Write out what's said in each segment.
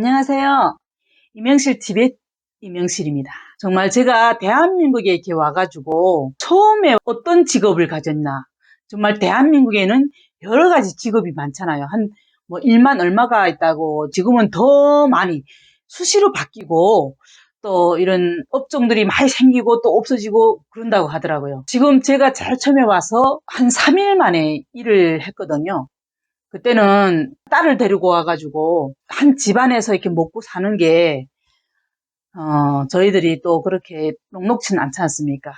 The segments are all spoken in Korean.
안녕하세요. 이명실 TV의 이명실입니다. 정말 제가 대한민국에 이렇게 와가지고 처음에 어떤 직업을 가졌나. 정말 대한민국에는 여러 가지 직업이 많잖아요. 뭐 1만 얼마가 있다고 지금은 더 많이 수시로 바뀌고 또 이런 업종들이 많이 생기고 또 없어지고 그런다고 하더라고요. 지금 제가 제일 처음에 와서 한 3일 만에 일을 했거든요. 그때는 딸을 데리고 와가지고 한 집안에서 이렇게 먹고 사는 게 저희들이 또 그렇게 녹록지는 않지 않습니까?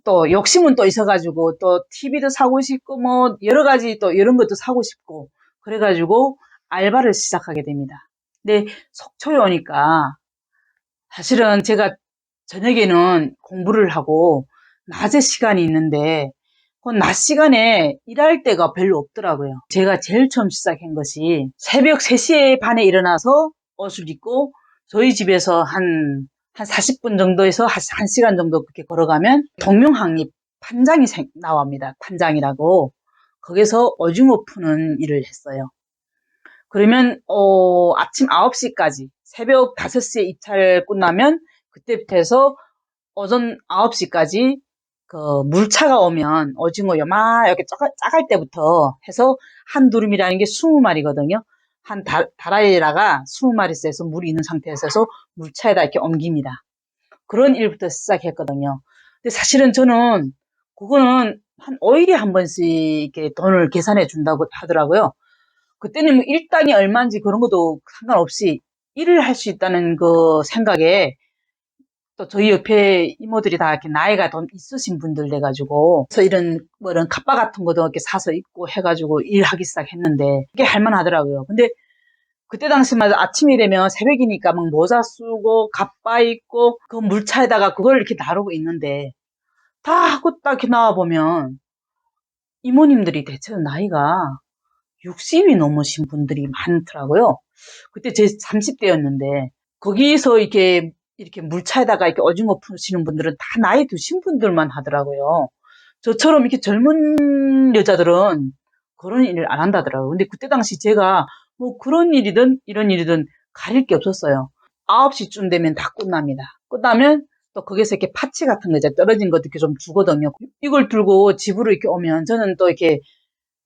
또 욕심은 또 있어가지고 또 TV도 사고 싶고 뭐 여러 가지 또 이런 것도 사고 싶고 그래가지고 알바를 시작하게 됩니다. 근데 속초에 오니까 사실은 제가 저녁에는 공부를 하고 낮에 시간이 있는데 그 낮 시간에 일할 때가 별로 없더라고요. 제가 제일 처음 시작한 것이 새벽 3시 반에 일어나서 옷을 입고 저희 집에서 한 40분 정도에서 한 1시간 정도 그렇게 걸어가면 동명항리 판장이 나옵니다. 판장이라고. 거기서 오징어 푸는 일을 했어요. 그러면 아침 9시까지 새벽 5시에 입찰 끝나면 그때부터 해서 오전 9시까지 그 물차가 오면 오징어 요만하게 작을 때부터 해서 한 두름이라는 게 20마리거든요. 한 다라이라가 20마리 써서 물이 있는 상태에서 해서 물차에다 이렇게 옮깁니다. 그런 일부터 시작했거든요. 근데 사실은 저는 그거는 한 5일에 한 번씩 이렇게 돈을 계산해 준다고 하더라고요. 그때는 뭐 일당이 얼마인지 그런 것도 상관없이 일을 할 수 있다는 그 생각에 또 저희 옆에 이모들이 다 이렇게 나이가 좀 있으신 분들 돼가지고 그래서 이런 카빠 같은 것도 이렇게 사서 입고 해가지고 일하기 시작했는데 그게 할만하더라고요. 근데 그때 당시만 아침이 되면 새벽이니까 막 모자 쓰고 가빠 입고 그 물차에다가 그걸 이렇게 나르고 있는데 다 하고 딱 이렇게 나와보면 이모님들이 대체로 나이가 60이 넘으신 분들이 많더라고요. 그때 제 30대였는데 거기서 이렇게 물차에다가 이렇게 오징어 푸시는 분들은 다 나이 드신 분들만 하더라고요. 저처럼 이렇게 젊은 여자들은 그런 일을 안 한다더라고요. 근데 그때 당시 제가 뭐 그런 일이든 이런 일이든 가릴 게 없었어요. 9시쯤 되면 다 끝납니다. 끝나면 또 거기서 이렇게 파츠 같은 거 이제 떨어진 것도 이렇게 좀 주거든요. 이걸 들고 집으로 이렇게 오면 저는 또 이렇게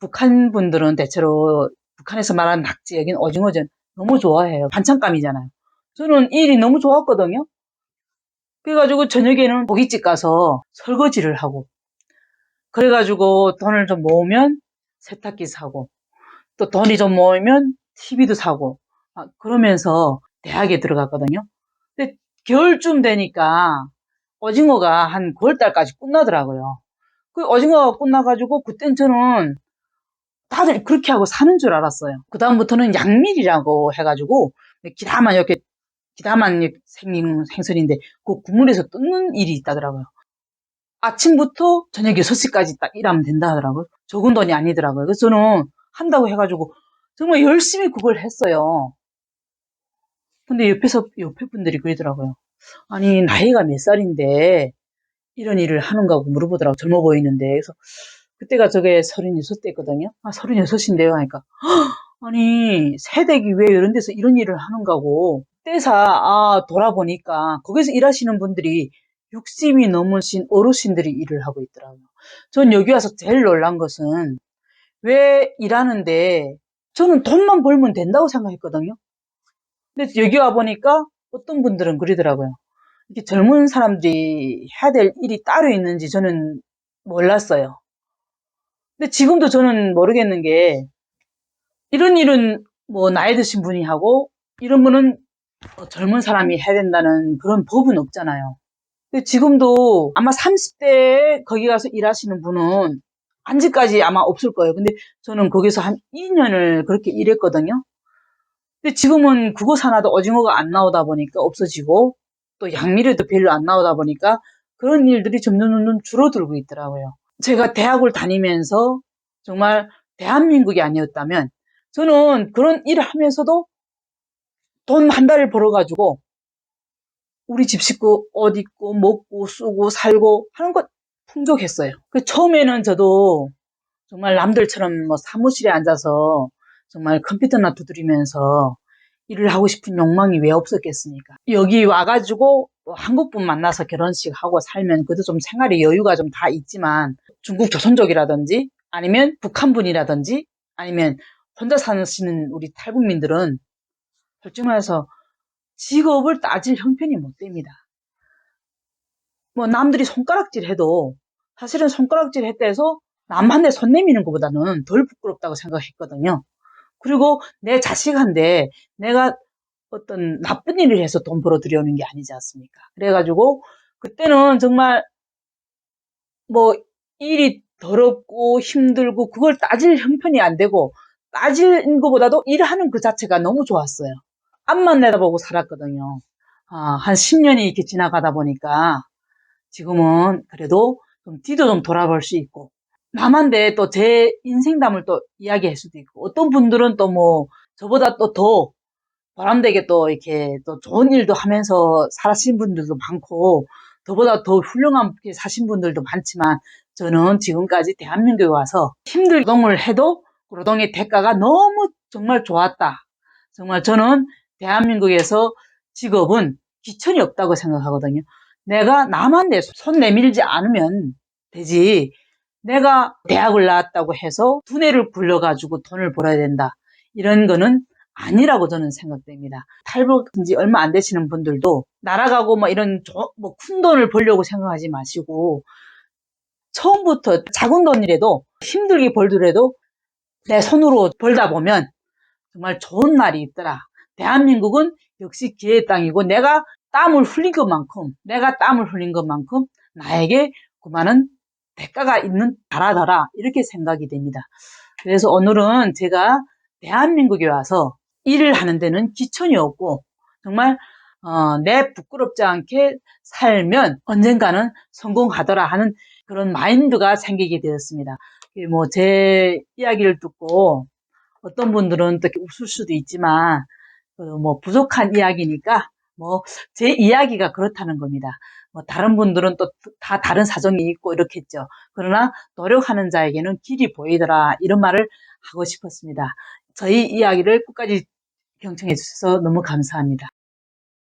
북한 분들은 대체로 북한에서 말하는 낙지, 여기는 오징어전 너무 좋아해요. 반찬감이잖아요. 저는 이 일이 너무 좋았거든요. 그래가지고 저녁에는 고깃집 가서 설거지를 하고, 그래가지고 돈을 좀 모으면 세탁기 사고, 또 돈이 좀 모이면 TV도 사고, 그러면서 대학에 들어갔거든요. 근데 겨울쯤 되니까 오징어가 한 9월달까지 끝나더라고요. 그 오징어가 끝나가지고 그땐 저는 다들 그렇게 하고 사는 줄 알았어요. 그다음부터는 양밀이라고 해가지고 기다만 이렇게 기다만 생긴 생선인데 그 국물에서 뜯는 일이 있다더라고요. 아침부터 저녁 6시까지 딱 일하면 된다 하더라고요. 적은 돈이 아니더라고요. 그래서 저는 한다고 해가지고 정말 열심히 그걸 했어요. 근데 옆에 분들이 그러더라고요. 아니, 나이가 몇 살인데 이런 일을 하는가 하고 물어보더라고요. 젊어 보이는데. 그래서 그때가 저게 36대거든요. 36인데요. 하니까. 아니, 새댁이 왜 이런 데서 이런 일을 하는가고. 때사, 돌아보니까 거기서 일하시는 분들이 60이 넘으신 어르신들이 일을 하고 있더라고요. 전 여기 와서 제일 놀란 것은 왜 일하는데 저는 돈만 벌면 된다고 생각했거든요. 근데 여기 와보니까 어떤 분들은 그러더라고요. 이렇게 젊은 사람들이 해야 될 일이 따로 있는지 저는 몰랐어요. 근데 지금도 저는 모르겠는 게 이런 일은 뭐 나이 드신 분이 하고 이런 거는 젊은 사람이 해야 된다는 그런 법은 없잖아요. 근데 지금도 아마 30대에 거기 가서 일하시는 분은 안지까지 아마 없을 거예요. 근데 저는 거기서 한 2년을 그렇게 일했거든요. 근데 지금은 그곳 하나도 오징어가 안 나오다 보니까 없어지고 또 양미리도 별로 안 나오다 보니까 그런 일들이 점점 줄어들고 있더라고요. 제가 대학을 다니면서 정말 대한민국이 아니었다면 저는 그런 일을 하면서도 돈 한 달을 벌어가지고 우리 집 식구 옷 입고 먹고 쓰고 살고 하는 것 풍족했어요. 그 처음에는 저도 정말 남들처럼 뭐 사무실에 앉아서 정말 컴퓨터나 두드리면서 일을 하고 싶은 욕망이 왜 없었겠습니까? 여기 와가지고 뭐 한국분 만나서 결혼식 하고 살면 그래도 좀 생활의 여유가 좀 다 있지만 중국 조선족이라든지 아니면 북한분이라든지 아니면 혼자 사시는 우리 탈북민들은 솔직히 말해서 직업을 따질 형편이 못 됩니다. 뭐 남들이 손가락질 해도 사실은 손가락질 했다 해서 남한테 손 내미는 것보다는 덜 부끄럽다고 생각했거든요. 그리고 내 자식한테 내가 어떤 나쁜 일을 해서 돈 벌어 들여오는 게 아니지 않습니까? 그래가지고 그때는 정말 뭐 일이 더럽고 힘들고 그걸 따질 형편이 안 되고 따지는 것보다도 일하는 그 자체가 너무 좋았어요. 앞만 내다보고 살았거든요. 한 10년이 이렇게 지나가다 보니까 지금은 그래도 좀 뒤도 좀 돌아볼 수 있고 남한테 또 제 인생담을 또 이야기할 수도 있고 어떤 분들은 또 뭐 저보다 또 더 보람되게 또 이렇게 또 좋은 일도 하면서 살아신 분들도 많고 저보다 더 훌륭하게 사신 분들도 많지만 저는 지금까지 대한민국에 와서 힘들게 노동을 해도 그 노동의 대가가 너무 정말 좋았다. 정말 저는 대한민국에서 직업은 귀천이 없다고 생각하거든요. 내가 남한테 손 내밀지 않으면 되지. 내가 대학을 나왔다고 해서 두뇌를 굴려가지고 돈을 벌어야 된다. 이런 거는 아니라고 저는 생각됩니다. 탈북인지 얼마 안 되시는 분들도 날아가고 뭐 이런 뭐 큰 돈을 벌려고 생각하지 마시고 처음부터 작은 돈이라도 힘들게 벌더라도 내 손으로 벌다 보면 정말 좋은 날이 있더라. 대한민국은 역시 기회의 땅이고 내가 땀을 흘린 것만큼 나에게 그만한 대가가 있는 나라더라. 이렇게 생각이 됩니다. 그래서 오늘은 제가 대한민국에 와서 일을 하는 데는 귀천이 없고 정말 내 부끄럽지 않게 살면 언젠가는 성공하더라 하는 그런 마인드가 생기게 되었습니다. 뭐 제 이야기를 듣고 어떤 분들은 또 웃을 수도 있지만 뭐 부족한 이야기니까 뭐 제 이야기가 그렇다는 겁니다. 뭐 다른 분들은 또 다 다른 사정이 있고 이렇겠죠. 그러나 노력하는 자에게는 길이 보이더라 이런 말을 하고 싶었습니다. 저희 이야기를 끝까지 경청해 주셔서 너무 감사합니다.